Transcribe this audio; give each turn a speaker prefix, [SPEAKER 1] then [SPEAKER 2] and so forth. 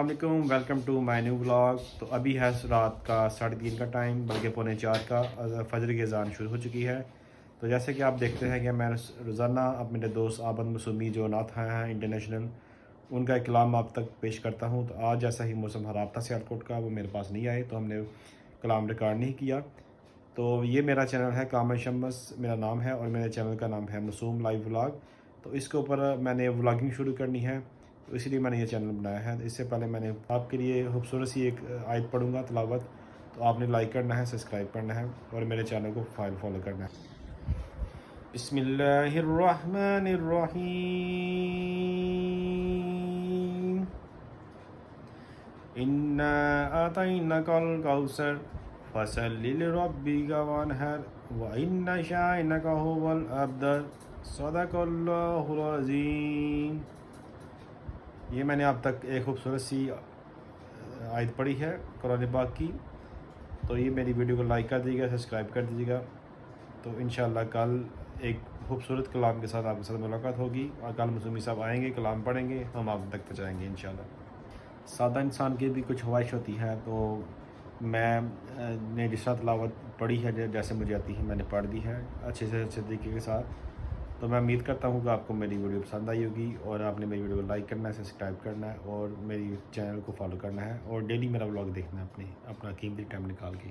[SPEAKER 1] السلام علیکم، welcome to my new blog. تو ابھی ہے رات کا 3:30 کا ٹائم، بلکہ 3:45 کا فجر کی اذان شروع ہو چکی ہے۔ تو جیسے کہ آپ دیکھتے ہیں کہ میں روزانہ اپنے دوست آبد مسومی جو نعت ہیں انٹرنیشنل، ان کا ایک کلام آپ تک پیش کرتا ہوں۔ تو آج جیسا ہی موسم خراب تھا سیالکوٹ کا، وہ میرے پاس نہیں آئے تو ہم نے کلام ریکارڈ نہیں کیا۔ تو یہ میرا چینل ہے کامل شمس میرا نام ہے، اور میرے چینل کا نام ہے مسوم لائیو ولاگ۔ تو اس کے اوپر میں نے ولاگنگ شروع کرنی ہے، تو اسی لیے میں نے یہ چینل بنایا ہے۔ اس سے پہلے میں نے آپ کے لیے خوبصورت سی ایک آیت پڑھوں گا تلاوت، تو آپ نے لائک کرنا ہے، سبسکرائب کرنا ہے، اور میرے چینل کو فالو کرنا ہے۔ بسم اللہ الرحمن الرحیم، انا اعطیناک الکوثر فصل لربک وانحر وان شانئک هو الابتر، صدق اللہ العظیم۔ یہ میں نے اب تک ایک خوبصورت سی آیت پڑھی ہے قرآن پاک کی۔ تو یہ میری ویڈیو کو لائک کر دیجیے گا، سبسکرائب کر دیجیے گا۔ تو انشاءاللہ کل ایک خوبصورت کلام کے ساتھ آپ کے ساتھ ملاقات ہوگی، اور کل مسلمی صاحب آئیں گے، کلام پڑھیں گے، ہم آپ تک پہنچائیں گے انشاءاللہ۔ سادہ انسان کی بھی کچھ خواہش ہوتی ہے، تو میں نے جس طرح تلاوت پڑھی ہے جیسے مجھے آتی ہے میں نے پڑھ دی ہے اچھے سے اچھے طریقے کے ساتھ۔ تو میں امید کرتا ہوں کہ آپ کو میری ویڈیو پسند آئی ہوگی، اور آپ نے میری ویڈیو کو لائک کرنا ہے، سبسکرائب کرنا ہے، اور میری چینل کو فالو کرنا ہے، اور ڈیلی میرا ولاگ دیکھنا ہے اپنا قیمتی ٹائم نکال کے۔